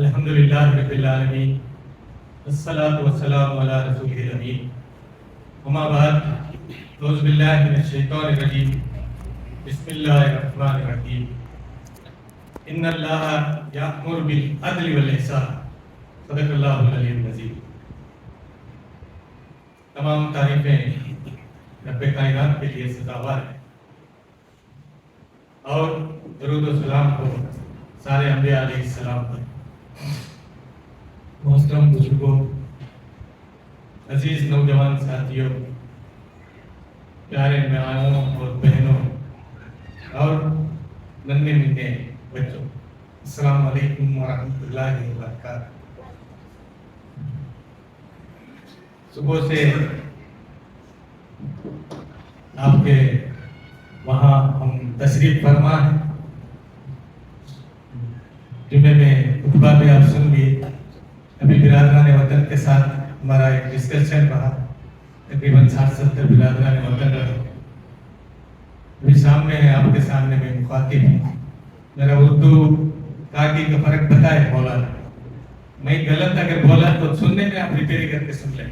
الحمدللہ رب العالمین والصلاة والسلام علی رسولہ الامین وما بعد اعوذ باللہ من الشیطان الرجیم بسم اللہ الرحمن الرحیم ان اللہ یأمر بالعدل والاحسان صدق اللہ العلی العظیم۔ تمام تعریفیں رب کائنات کے لیے سزاوار ہیں اور درود و سلام کو سارے انبیاء علیہ السلام پر۔ محترم بزرگوں، عزیز نوجوان ساتھیوں، پیارے مائوں اور بہنوں اور ننھے منھے بچوں، السلام علیکم ورحمۃ اللہ وبرکاتہ۔ صبح سے آپ کے وہاں ہم تشریف فرما ہیں، جمعے میں خطبہ بھی آپ سن لیے۔ ابھی برادران وطن کے ساتھ ہمارا ایک ڈسکشن رہا، تقریباً 60-70 برادران وطن رہے۔ ابھی سامنے ہے، آپ کے سامنے میں مخاطب ہوں۔ میرا اردو کاکی کا فرق بتائے مولانا، میں غلط اگر بولا تو سننے میں آپ ریپیری کر کے سن لیں۔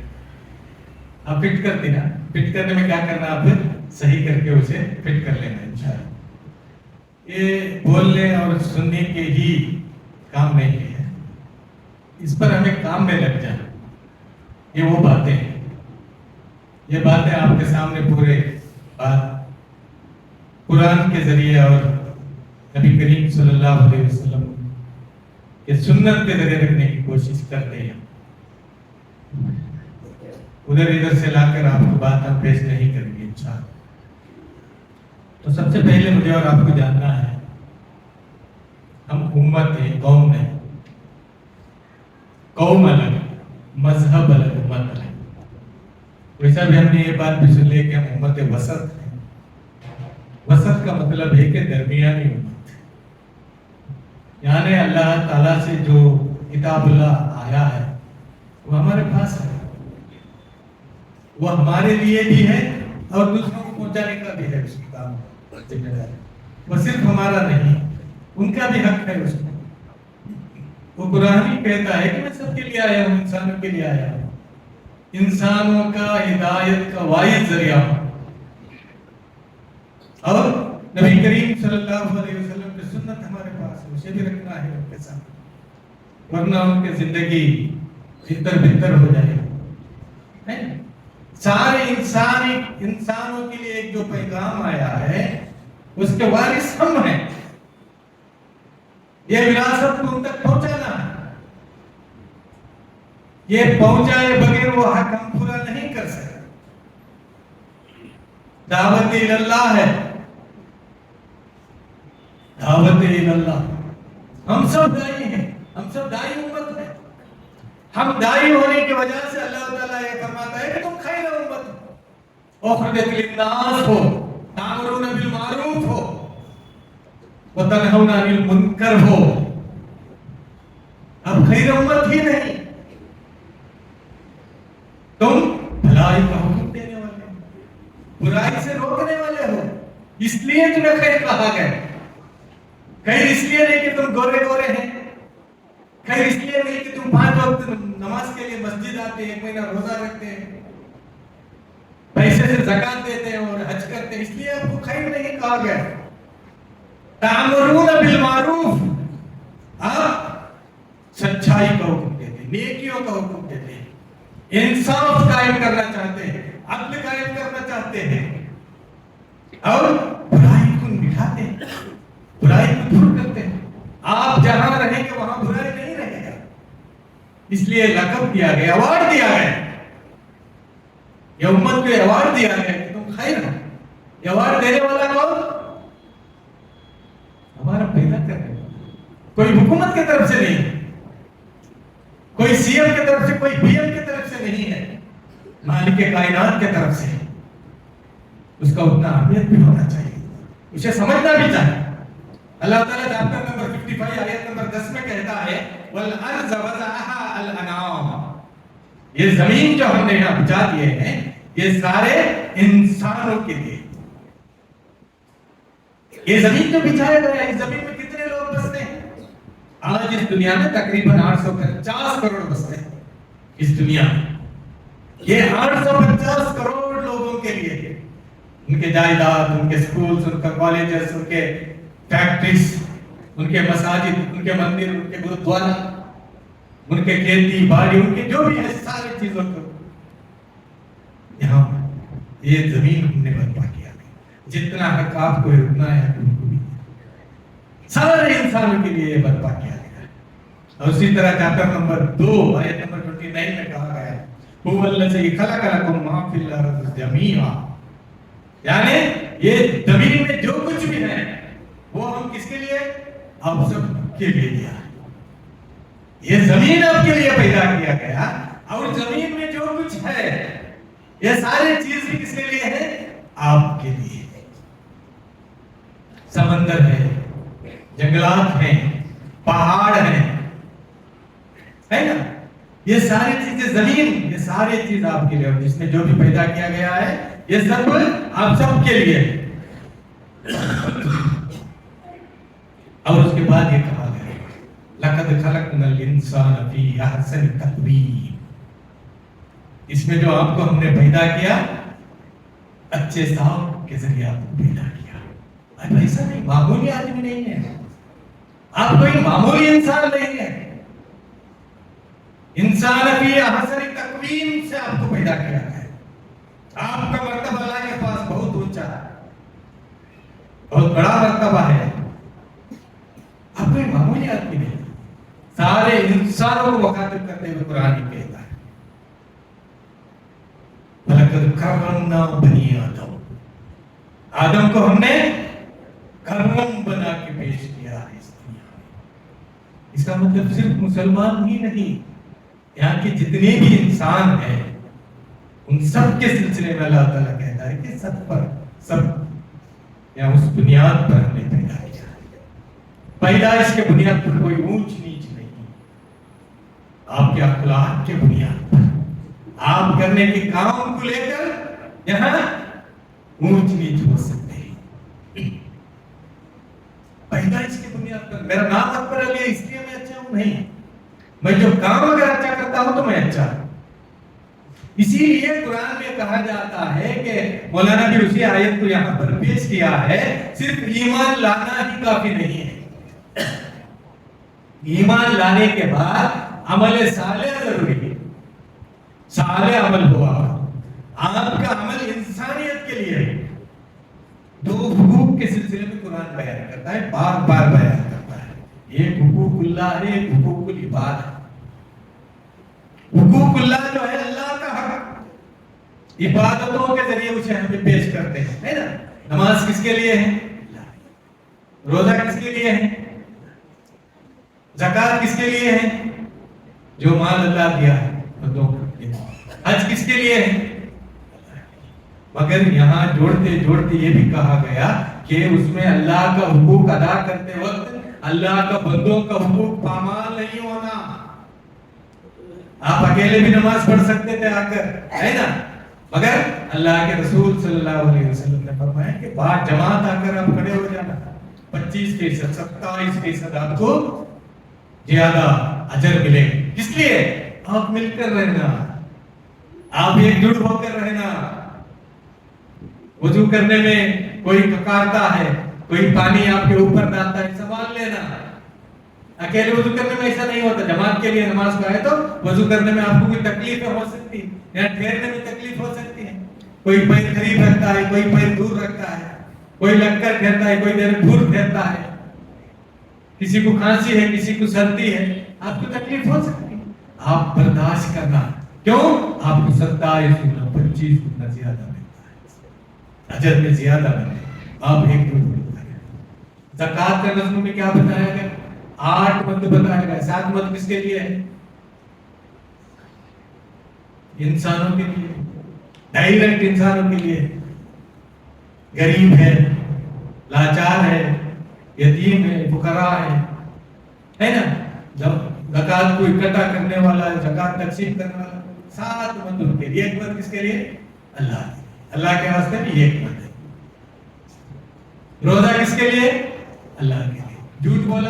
آپ فٹ کرتی نا، فٹ کرنے میں کیا کرنا، آپ صحیح کر کے اسے فٹ کر لینا انشاءاللہ۔ یہ بولنے اور سننے کے ہی کام نہیں ہے، اس پر ہمیں کام میں لگ جائیں۔ یہ وہ باتیں ہیں، یہ باتیں آپ کے سامنے پورے بات قرآن کے ذریعے اور نبی کریم صلی اللہ علیہ وسلم کے سنت کے ذریعے رکھنے کی کوشش کرتے ہیں۔ ادھر ادھر سے لا کر آپ کو بات ہم پیش نہیں کریں گے انشاءاللہ۔ تو سب سے پہلے مجھے اور آپ کو جاننا ہے، ہم امت ہیں، قوم ہیں۔ قوم الگ، مذہب الگ، امت الگ۔ ویسا بھی ہم نے یہ بات بھی سن لی کہ ہم امت وسط ہیں۔ وسط کا مطلب ہے کہ درمیانی امت، یعنی اللہ تعالیٰ سے جو کتاب اللہ آیا ہے وہ ہمارے پاس ہے، وہ ہمارے لیے بھی ہے اور دوسروں کو پہنچانے کا بھی ہے۔ اس کی کام ذمہ داری وہ صرف ہمارا نہیں، ان کا بھی حق ہے اس میں۔ وہ قرآن ہی کہتا ہے کہ میں سب کے لیے آیا ہوں، انسانوں کے لیے آیا ہوں، انسانوں کا ہدایت کا واحد ذریعہ ہوں۔ اور نبی کریم صلی اللہ علیہ وسلم کی سنت ہمارے پاس ہے، اسے بھی رکھنا ہے ان کے ساتھ، ورنہ ان کی زندگی بہتر بہتر ہو جائے گی۔ سارے انسانوں کے لیے ایک جو پیغام آیا ہے اس کے وارث ہم ہیں۔ یہ وراثت کو ان تک پہنچانا ہے، یہ پہنچائے بغیر وہ حق ہم پورا نہیں کر سکتے۔ دعوت اللہ ہے، دعوت اللہ۔ ہم سب دائی ہیں، ہم سب دائی امت ہیں۔ ہم دائی ہونے کی وجہ سے اللہ تعالیٰ یہ فرماتا ہے کہ تم خیر امت ہو، اخرجت للناس ہو، تأمرون بالمعروف ہو وتنہون عن المنکر ہو۔ اب خیر امت ہی نہیں، تم بھلائی کا حکم دینے والے ہو، برائی سے روکنے والے ہو، اس لیے تمہیں خیر کہا گیا۔ خیر اس لیے نہیں کہ تم گورے گورے ہیں، خیر اس لیے نہیں کہ تم 5 وقت نماز کے لیے مسجد آتے ہیں، 1 مہینہ روزہ رکھتے ہیں، پیسے سے زکات دیتے ہیں اور حج کرتے ہیں، اس لیے آپ کو خیر نہیں کہا گیا۔ تأمرون بالمعروف، آپ سچائی کا حکم دیتے ہیں، نیکیوں کا حکم دیتے ہیں، انصاف قائم کرنا چاہتے ہیں، عدل قائم کرنا چاہتے ہیں، اور برائی کو مٹاتے ہیں، برائی کو دور کرتے ہیں۔ آپ جہاں رہیں گے وہاں برائی نہیں رہے گا، اس لیے لقب دیا گیا، ایوارڈ دیا گیا، یہ امت کو ایوارڈ دیا گیا کہ تم خیر ہو۔ یہ ایوارڈ دینے والا کون؟ ہمارا پیدا کرنے والا، کوئی حکومت کی طرف سے نہیں، کوئی سی ایم کی طرف سے، کوئی پی ایم کی طرف سے نہیں ہے، مالک کائنات کی طرف سے۔ اس کا اتنا اہمیت بھی ہونا چاہیے، اسے سمجھنا بھی چاہیے۔ اللہ تعالیٰ چیپٹر نمبر 55 آیت نمبر 10 میں کہتا ہے وَالْأَرْضَ وَضَعَهَا الْأَنَامَ، یہ زمین جو ہم نے یہاں بچا دیے ہیں یہ سارے انسانوں کے لیے۔ یہ زمین جو بچھایا گیا ہے، اس زمین میں کتنے لوگ بستے ہیں؟ آج اس دنیا میں تقریباً 850 کروڑ بستے ہیں اس دنیا میں. یہ 850 کروڑ لوگوں کے لیے ان کے جائیداد، ان کے سکولز، ان کے کالجز، ان کے فیکٹریز، ان کے مساجد، ان کے مندر، ان کے گرودوارا، ان کے کھیتی باڑی، ان کے جو بھی ہے ساری چیزوں کو یہاں یہ زمین ہم نے برپا کیا. جتنا حق آپ کو ہے اتنا ہے ان کو بھی، سارے انسانوں کے لیے یہ برپا کیا گیا. اور اسی طرح چیپٹر نمبر 2 آیت نمبر 29 میں کہا گیا ہے هو الذی خلق لکم ما فی الارض جمیعا، یعنی یہ زمین میں جو کچھ بھی ہے وہ ہم کس کے لیے؟ آپ سب کے لیے دیا. یہ زمین آپ کے لیے پیدا کیا گیا، اور زمین میں جو کچھ ہے یہ سارے چیز بھی کس کے لیے ہے؟ آپ کے لیے. سمندر ہے، جنگلات ہیں، پہاڑ ہیں، ہے نا، یہ ساری چیزیں، زمین، یہ ساری چیز آپ کے لیے، اور جس میں جو بھی پیدا کیا گیا ہے یہ سب آپ سب کے لیے. اور اس کے بعد یہ کہا گیا لقد خلقنا الانسان فی احسن تقویم، اس میں جو آپ کو ہم نے پیدا کیا اچھے صاحب کے ذریعے آپ کو پیدا کیا. اب ایسا نہیں، معمولی آدمی نہیں ہے آپ، کوئی معمولی انسان نہیں ہے. انسان فی احسن تقویم سے آپ کو پیدا کیا ہے. آپ کا مرتبہ اللہ کے پاس بہت اونچا ہے، بہت بڑا مرتبہ ہے. آپ کوئی معمولی آدمی نہیں، سارے انسانوں کو مخاطب کرتے ہوئے قرآن کہتا ہے وَلَقَدْ كَرَّمْنَا بَنِي آدَمَ، آدم کو ہم نے کرم بنا کے پیش کیا ہے اس دنیا میں. اس کا مطلب صرف مسلمان ہی نہیں، یہاں کے جتنے بھی انسان ہیں ان سب کے سلسلے میں اللہ تعالیٰ کہتا ہے کہ سب پر، سب یا اس بنیاد پر ہم نے پیدا کیا. پیدائش کے بنیاد پر کوئی اونچ نیچ نہیں، آپ کے اخلاق کے بنیاد پر، آپ کرنے کے کام کو لے کر یہاں اونچ نیچ ہو سکتے ہیں. پیدائش کی بنیاد پر میرا نام اکبر علی ہے اس لیے میں اچھا ہوں، نہیں، میں جو کام اگر اچھا کرتا ہوں تو میں اچھا ہوں. اسی لیے قرآن میں کہا جاتا ہے کہ مولانا بھی اسی آیت کو یہاں پر پیش کیا ہے، صرف ایمان لانا ہی کافی نہیں ہے، ایمان لانے کے بعد عمل صالح ضروری ہے. صالح عمل ہوا، آپ کا عمل انسانیت کے لیے. 2 حقوق کے سلسلے میں قرآن بیان کرتا ہے، بار بار بیان کرتا ہے. ایک حقوق اللہ ہے، ایک حقوق العباد ہے. حقوق اللہ جو ہے اللہ کا حق، عبادتوں کے ذریعے اسے ہمیں پیش کرتے ہیں، ہے نا. نماز کس کے لیے ہے؟ روزہ کس کے لیے ہے؟ زکات کس کے لیے ہے؟ جو مال اللہ دیا ہے بندوں کو. حج کس کے لیے ہے؟ مگر یہاں جوڑتے جوڑتے یہ بھی کہا گیا کہ اس میں اللہ کا حقوق ادا کرتے وقت اللہ کا بندوں کا حقوق پامال نہیں ہونا. آپ اکیلے بھی نماز پڑھ سکتے تھے آ کر، ہے نا، مگر اللہ کے رسول صلی اللہ علیہ وسلم نے فرمایا کہ بعد جماعت آ کر آپ کھڑے ہو جانا، 25%، 27% آپ کو زیادہ اجر ملے. اس لیے آپ مل کر رہنا، آپ ایک جٹ ہو کر رہنا. وضو کرنے میں کوئی پکارتا ہے، کوئی پانی آپ کے اوپر ڈالتا ہے، سنبھال لینا. اکیلے وضو کرنے میں ایسا نہیں ہوتا. جماعت کے لیے نماز پڑھے تو وضو کرنے میں آپ کو کوئی تکلیف ہو سکتی ہے، یا ٹھہرنے میں تکلیف ہو سکتی ہے. کوئی پیر قریب رکھتا ہے، کوئی پیر دور رکھتا ہے، کوئی لگ کر ٹھہرتا ہے، کوئی دیر دور ٹھہرتا ہے. کسی کو کھانسی ہے، کسی کو سردی ہے، آپ کو تکلیف ہو سکتی ہے. آپ برداشت کرنا. کیوں؟ آپ کو 27 گنا زیادہ ملتا ہے، اجر میں زیادہ ملتا ہے. آپ ایک دو زکات کا نظم میں کیا بتایا گیا؟ 8 مد بتایا گیا. 7 مد کس کے لیے ہے؟ انسانوں کے لیے، ڈائریکٹ انسانوں کے لیے. غریب ہے، لاچار ہے، یتیم ہے، فقراء ہے نا. جب زکات کو اکٹھا کرنے والا ہے، زکات تقسیم کرنے والا، 7 مد ان کے لیے. 1 مد کس کے لیے؟ اللہ کے واسطے بھی 1 مد ہے. روزہ کس کے لیے؟ اللہ کے لیے. جھوٹ بولا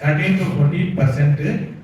13 to 14%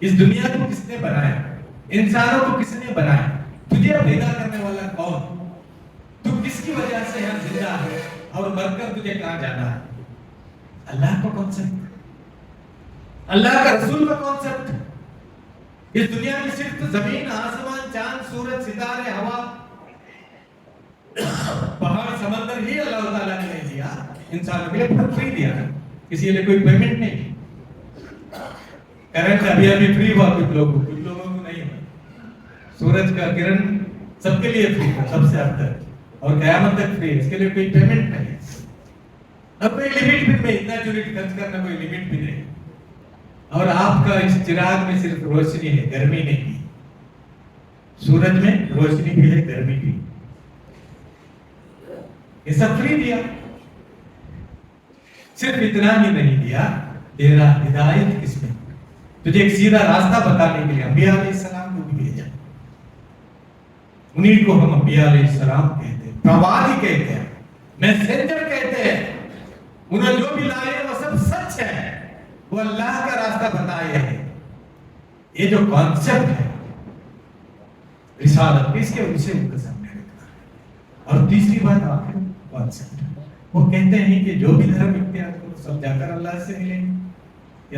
اس دنیا کو کس نے بنایا؟ انسانوں کو کس نے بنایا؟ تجھے پیدا کرنے والا کون؟ تو کس کی وجہ سے یہاں زندہ ہے اور مر کر تجھے کہاں جانا ہے؟ اللہ کا کانسیپٹ، اللہ کا رسول کا کانسیپٹ۔ اس دنیا میں صرف زمین، آسمان، چاند، سورج، ستارے، ہوا، پہاڑ، سمندر ہی اللہ تعالیٰ نے نہیں دیا، انسانوں کے لیے فری دیا، کسی کے لیے کوئی پیمنٹ نہیں۔ کرنٹ ابھی فری ہوا کچھ لوگوں کو نہیں ہوا۔ سورج کا کرن سب کے لیے فری تھا، سب سے اب تک اور قیامت تک فری، اس کے لیے کوئی پیمنٹ نہیں۔ اب کوئی لمٹ بھی نہیں، اتنا یونٹ خرچ کرنا کوئی لمٹ بھی نہیں۔ اور آپ کا اس چراغ میں صرف روشنی ہے، گرمی نہیں۔ سورج میں روشنی بھی ہے، گرمی بھی، یہ سب فری دیا۔ صرف اتنا ہی نہیں دیا، تیرا ہدایت کس میں، تجھے ایک سیدھا راستہ بتانے کے لیے انبیاء علیہ السلام کو بھی بھیجا۔ انہیں کو ہم انبیاء علیہ السلام کہتے ہیں، پروادی کہتے ہیں، میسنجر کہتے ہیں۔ انہوں جو بھی لائے وہ سب سچ ہے، وہ اللہ کا راستہ بتائے ہیں۔ یہ جو کانسیپٹ ہے رسالت اس کے اسے ان کے سامنے رکھنا ہے۔ اور تیسری بات آخر کانسیپٹ، وہ کہتے ہیں کہ جو بھی دھرم اختیار کرو سب جا کر اللہ سے ملیں گے۔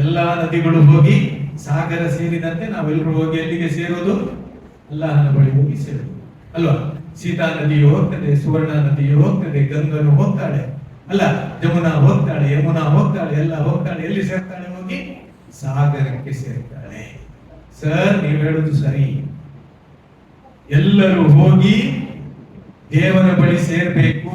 ಎಲ್ಲ ನದಿಗಳು ಹೋಗಿ ಸಾಗರ ಸೇರಿದಂತೆ ನಾವೆಲ್ಲರೂ ಹೋಗಿ ಎಲ್ಲಿಗೆ ಸೇರೋದು? ಅಲ್ಲಾಹನ ಬಳಿ ಹೋಗಿ ಸೇರೋದು ಅಲ್ವಾ? ಸೀತಾ ನದಿಯು ಹೋಗ್ತದೆ, ಸುವರ್ಣ ನದಿಯು ಹೋಗ್ತದೆ, ಗಂಗನು ಹೋಗ್ತಾಳೆ ಅಲ್ಲ, ಜಮುನಾ ಹೋಗ್ತಾಳೆ, ಯಮುನಾ ಹೋಗ್ತಾಳೆ, ಎಲ್ಲ ಹೋಗ್ತಾಳೆ, ಎಲ್ಲಿ ಸೇರ್ತಾಳೆ? ಹೋಗಿ ಸಾಗರಕ್ಕೆ ಸೇರ್ತಾಳೆ। ಸರ್, ನೀವು ಹೇಳುದು ಸರಿ, ಎಲ್ಲರೂ ಹೋಗಿ ದೇವರ ಬಳಿ ಸೇರ್ಬೇಕು।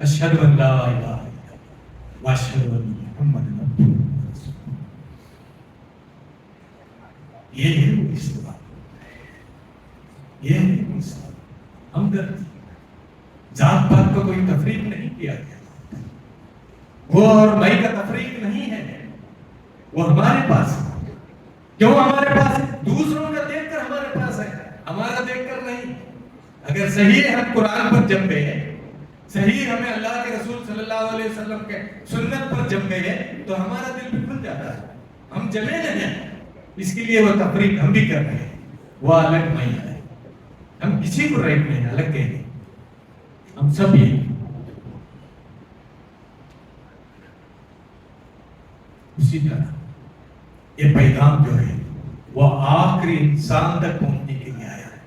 اشہد ان لا الہ الا اللہ واشہد ان محمد عبدہ ورسولہ. یہ ہے وہ اسلام، یہ ہے وہ اسلام. ہمدردی، ذات پات کو کوئی تفریق نہیں کیا گیا. وہ اور میں کا تفریق نہیں ہے، وہ ہمارے پاس ہے. کیوں ہمارے پاس ہے؟ دوسروں کا دیکھ کر ہمارے پاس ہے، ہمارا دیکھ کر نہیں. اگر صحیح ہم قرآن پر جم گئے ہیں، صحیح ہمیں اللہ کے رسول صلی اللہ علیہ وسلم کے سنت پر جم گئے ہیں، تو ہمارا دل بھی کھل جاتا ہے. ہم جمے نہیں ہیں. اس کے لیے وہ تفریق ہم بھی کر رہے ہیں. وہ الگ نہیں ہے، ہم کسی کو رائٹ نہیں الگ کہیں گے، ہم سب یہ. اسی طرح یہ پیغام جو ہے وہ آخری انسان تک پہنچنے کے لیے آیا ہے.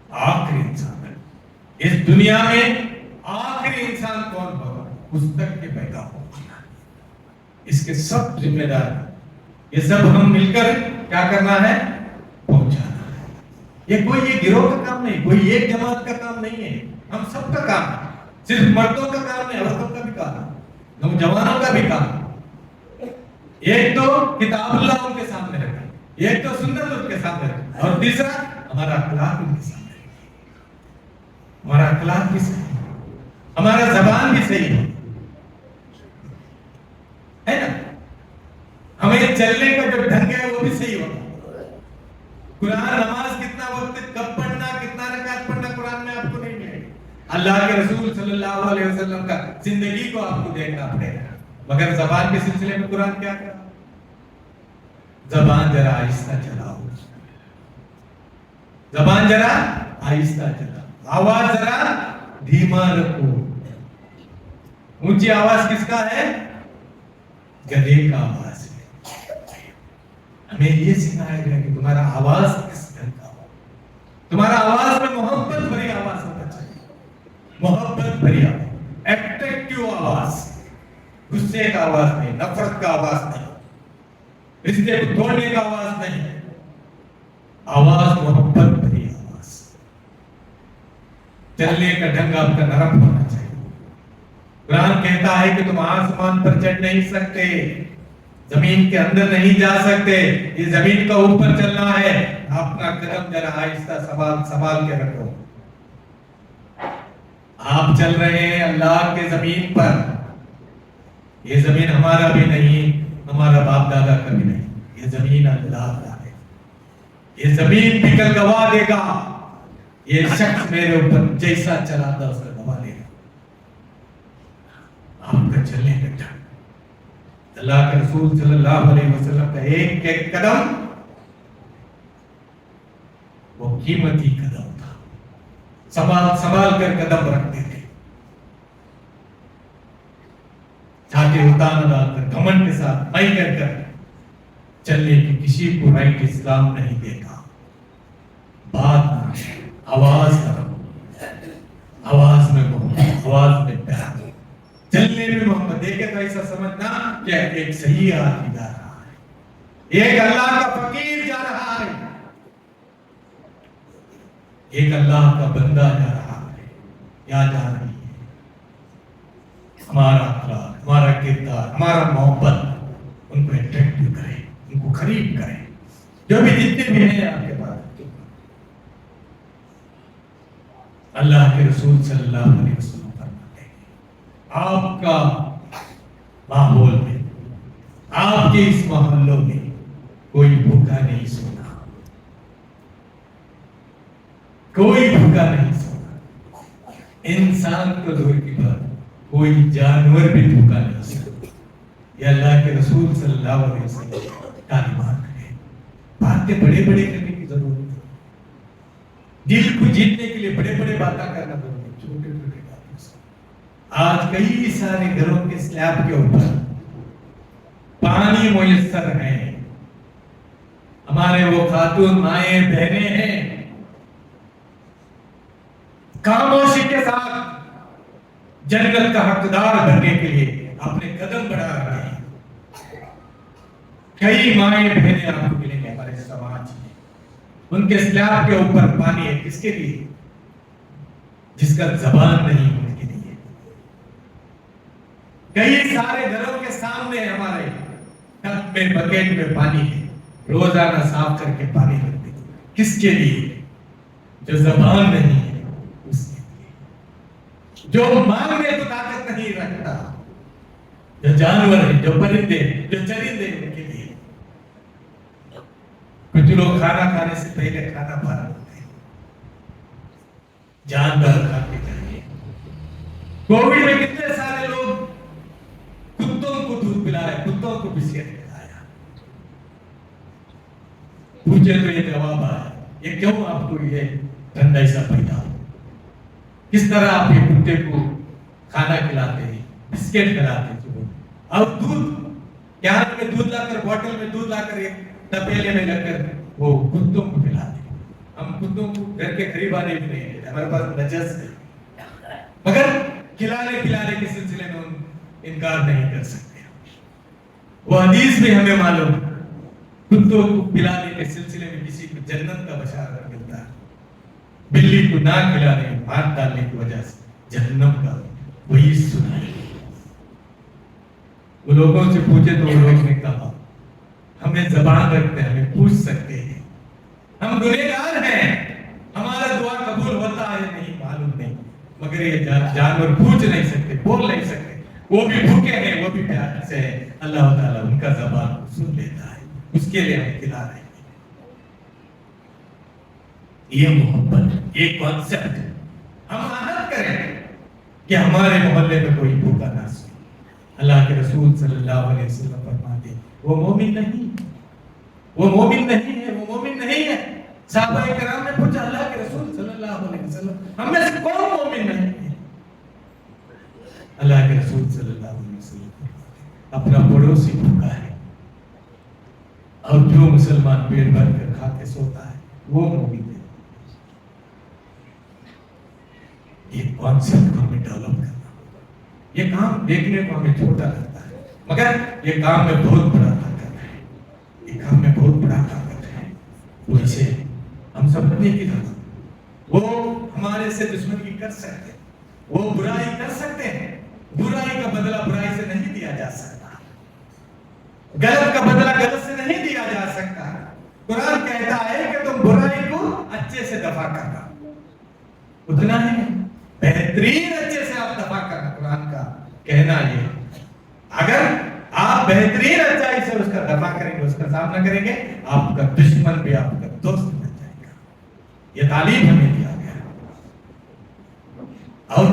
آخری انسان تک، اس دنیا میں آخری انسان کون ہوگا اس تک یہ پیغام پہنچنا ہے. اس کے سب ذمہ دار ہیں. یہ سب ہم مل کر کیا کرنا ہے؟ پہنچانا ہے. یہ کوئی یہ گروہ کا کام نہیں، کوئی ایک جماعت کا کام نہیں ہے، ہم سب کا کام ہے. صرف مردوں کا کام نہیں، عورتوں کا بھی کام ہے، نوجوانوں کا بھی کام ہے. ایک تو کتاب اللہ ان کے سامنے رکھے، ایک تو سنت ان کے سامنے رکھے، اور تیسرا ہمارا اخلاق ان کے سامنے رکھے. ہمارا اخلاق بھی صحیح، ہمارا زبان بھی صحیح ہے نا. ہمیں چلنے کا جو ڈھنگ ہے وہ بھی صحیح ہوگا. قرآن نماز کتنا وقت کب پڑھنا، کتنا رکعت پڑھنا قرآن میں آپ کو نہیں ملے گا. اللہ کے رسول صلی اللہ علیہ وسلم کا زندگی کو آپ کو دیکھنا پڑے گا. مگر زبان کے سلسلے میں قرآن کیا کہا؟ زبان ذرا آہستہ چلاؤ، زبان ذرا آہستہ چلاؤ، آواز ذرا دھیما رکھو. اونچی آواز کس کا ہے؟ گدھے کا آواز ہے. ہمیں یہ سکھایا گیا کہ تمہارا آواز کس ڈھنگ کا ہو. تمہارا آواز میں محبت بھری آواز ہونا چاہیے، محبت بھری آواز، اٹریکٹیو آواز، غصے کا آواز نہیں، نفرت کا آواز نہیں، رشتے کو توڑنے کا آواز نہیں. آواز محبت بھری آواز. چلنے کا ڈھنگ آپ کا نرم ہونا چاہیے. قرآن کہتا ہے کہ تم آسمان پر چڑھ نہیں سکتے، زمین کے اندر نہیں جا سکتے، یہ زمین کا اوپر چلنا ہے. اپنا قدم ذرا آہستہ سنبھال کے رکھو. آپ چل رہے ہیں اللہ کے زمین پر. یہ زمین ہمارا بھی نہیں، ہمارا باپ دادا کا بھی نہیں، یہ زمین اللہ کا ہے. یہ زمین بھی کل گواہ دے گا. یہ شخص میرے اوپر جیسا چلا تھا اس کا گواہ دے گا. آپ کا چلنے کا ڈھنگ، اللہ کے رسول صلی اللہ علیہ وسلم کا ایک ایک قدم وہ قیمتی قدم تھا. سنبھال کر قدم رکھتے تھے. چھاتی اتار ڈال کر گھمنڈ کے ساتھ میں کر کر چلنے کی کسی کو رائٹ اسلام نہیں دیتا. بات نہ، آواز نہ، آواز میں محبت، آواز میں پیار، چلنے میں محبت. دیکھے تو ایسا سمجھنا کہ ایک صحیح آدمی جا رہا ہے، ایک اللہ کا فقیر جا رہا ہے، ایک اللہ کا بندہ جا رہا ہے یا جا رہی ہے. ہمارا اخلاق، ہمارا کردار، ہمارا محبت ان کو اٹریکٹیو کرے، ان کو قریب کرے. جو بھی جتنے بھی ہیں آپ کے پاس، اللہ کے رسول صلی اللہ علیہ وسلم فرماتے ہیں آپ کا ماحول میں، آپ کے اس محلوں میں کوئی بھوکا نہیں سونا، کوئی بھوکا نہیں سونا. انسان کو دور کی بات، کوئی جانور بھی بھوکا نہیں سونا. یہ اللہ کے رسول صلی اللہ علیہ وسلم تعلیمات ہیں. باتیں بڑے بڑے کرنے کی ضرورت ہے. دل کو جیتنے کے لیے بڑے بڑے باتیں کرنا ضروری ہے، چھوٹے چھوٹے باتوں سے. آج کئی سارے گھروں کے سلیب کے اوپر پانی میسر ہے. ہمارے وہ خاتون مائیں بہنیں ہیں، خاموشی کے ساتھ جنت کا حقدار بننے کے لیے اپنے قدم بڑھا رہے ہیں. کئی مائیں بہنیں آپ کو ملیں گے ہمارے سماج میں، ان کے سلیب کے اوپر پانی ہے. کس کے لیے؟ جس کا زبان نہیں ان کے لیے، کئی سارے گھروں کے سامنے ہمارے ٹب میں بکیٹ میں پانی ہے، روزانہ صاف کر کے پانی رکھتے، کس کے لیے؟ جو زبان نہیں ہے اس کے لیے، جو مانگنے کو طاقت نہیں رکھتا، جو جانور ہے، جو پرندے، جو چرندے، ان کے لیے۔ کچھ لوگ کھانا کھانے سے پہلے کھانا بھر لیتے ہیں، جانور کھا کے جائیں۔ کووڈ میں کتنے سارے لوگ کتوں کو دودھ پلائے، کتوں کو بسکٹ کھلایا، پوچھے تو یہ جواب آیا، یہ کیوں آپ کو یہ ٹھنڈا سا پیدا ہو؟ کس طرح آپ یہ کتے کو کھانا کھلاتے ہیں، بسکٹ کھلاتے ہیں؟ اور دودھ کیان میں دودھ لا کر، بوتل میں دودھ لا کر، تپیلے میں لگ کر وہ کتوں کو پلاتے ہیں۔ ہم کتوں کو گھر کے قریب آنے بھی نہیں دیتے، ہمارے پاس نجس ہے، مگر کھلانے پلانے کے سلسلے میں انکار نہیں کر سکتے۔ وہ حدیث میں ہمیں معلوم، کتوں کو پلانے کے سلسلے میں کسی کو جنت کا بشارت ملتا ہے، بلی کو نہ کھلانے، ہاتھ ڈالنے کی وجہ سے جہنم کا وہی سنائی۔ وہ لوگوں سے پوچھے تو وہ لوگ نے کہا، ہمیں زبان رکھتے ہیں، ہمیں پوچھ سکتے ہیں، ہم گنہگار ہیں، ہمارا دعا قبول ہوتا ہے نہیں معلوم نہیں، مگر یہ جانور پوچھ نہیں سکتے، بول نہیں سکتے، وہ بھی بھوکے ہیں، وہ بھی پیار سے ہیں، اللہ تعالیٰ ان کا زبان سن لیتا ہے، اس کے لیے ہمیں کھلا رہے ہیں۔ یہ محبت، یہ کانسیپٹ ہم عادت کریں کہ ہمارے محلے میں کوئی بھوکا نہ سوئے۔ اللہ کے رسول صلی اللہ علیہ وسلم فرماتے وہ مومن نہیں، وہ مومن نہیں ہے، وہ مومن نہیں ہے۔ صحابہ کرام نے پوچھا اللہ کے رسول صلی اللہ علیہ وسلم ہم میں سے کون مومن نہیں ہے؟ اللہ کے رسول صلی اللہ علیہ وسلم اپنا پڑوسی بھوکا ہے اور جو مسلمان پیٹ بھر کر کھا کے سوتا ہے وہ مومن ہے۔ یہ کانسیپٹ کو ہمیں ڈیولپ کرنا، یہ کام دیکھنے کو ہمیں چھوٹا لگتا ہے مگر یہ کام میں بہت بڑا طاقت ہے، یہ کام میں بہت بڑا طاقت ہے۔ وہ اسے ہم سمجھنے کی ضرورت، وہ ہمارے سے دشمنی کر سکتے، وہ برائی کر سکتے ہیں، برائی کا بدلہ برائی سے نہیں دیا جا سکتا، غلط کا بدلہ غلط سے نہیں دیا جا سکتا۔ قرآن کہتا ہے کہ تم برائی کو اچھے سے دفع کرنا، اتنا ہے بہترین اچھے سے آپ دفع کرنا۔ قرآن کا کہنا یہ، اگر آپ بہترین اچھائی سے اس کا دفع کریں گے، اس کا سامنا کریں گے، آپ کا دشمن بھی آپ کا دوست بن جائے گا۔ یہ تعلیم ہمیں دیا گیا اور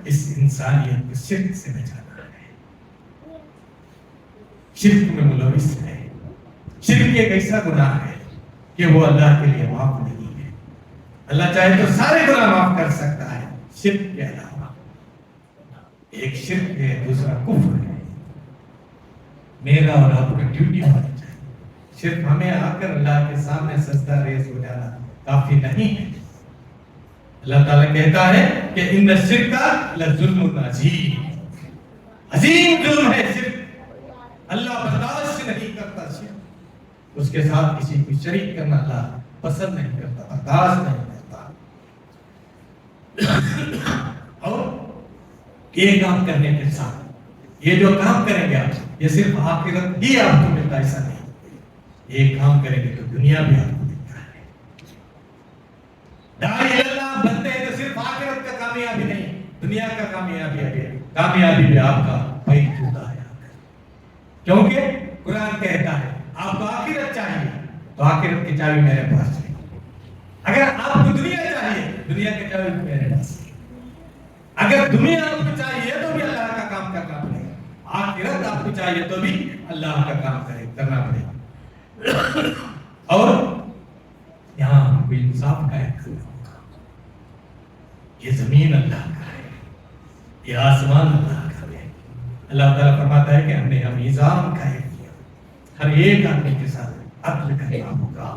اس انسانیت کو شرک سے بچانا ہے۔ شرک میں ملوث ہے، شرک ایک ایسا گناہ ہے کہ وہ اللہ کے لیے معاف نہیں ہے۔ اللہ چاہے تو سارے گناہ معاف کر سکتا ہے، شرک کے علاوہ۔ ایک شرک ہے، دوسرا کفر ہے۔ میرا اور آپ کا ڈیوٹی ہونی چاہیے، صرف ہمیں آ کر اللہ کے سامنے سجدہ ریز ہو جانا کافی نہیں ہے۔ اللہ تعالیٰ کہتا ہے کہ ان الشرک لظلم عظیم، عظیم ظلم ہے شرک، اللہ برداشت نہیں کرتا شرک، اس کے ساتھ کسی کو شریک کرنا اللہ پسند نہیں کرتا، برداشت نہیں کرتا۔ اور یہ کام کرنے کے ساتھ، یہ جو کام کریں گے آپ، یہ صرف آخرت ہی آپ کو ملتا، ایسا نہیں، یہ کام کریں گے تو دنیا بھی آپ کو ملتا ہے۔ داعی اللہ بنتے ہیں تو صرف آخرت کا کامیابی نہیں، دنیا کا کامیابی بھی آپ کا پیٹ ہوتا ہے۔ کیونکہ قرآن کہتا ہے آپ کو آخرت چاہیے تو آخرت کی چابی میرے پاس ہے، اگر آپ کو دنیا چاہیے، دنیا کی چابی میرے پاس ہے۔ اگر دنیا آپ کو چاہیے تو بھی اللہ کا کام کرنا پڑے گا، آخرت آپ کو چاہیے تو بھی اللہ کا کام کرنا پڑے گا۔ اور یہاں ہم کو انصاف قائم کرنا ہوگا۔ یہ زمین اللہ کا ہے، یہ آسمان اللہ کا ہے۔ اللہ تعالیٰ فرماتا ہے کہ ہم نے نظام قائم کیا، ہر ایک آدمی کے ساتھ عدل کرنا ہوگا۔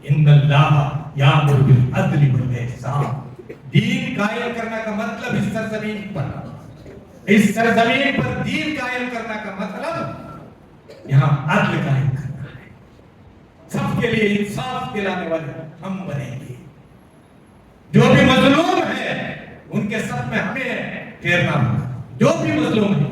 ان اللہ یامر بالعدل والاحسان، دین قائم کرنا کا مطلب اس سرزمین پر دین قائم کرنا کا مطلب یہاں عدل قائم کرنا ہے۔ سب کے لیے انصاف دلانے والے ہم بنیں گے، جو بھی مظلوم ہے ان کے سب میں ہمیں ٹھہرنا ہوگا، جو بھی مظلوم ہے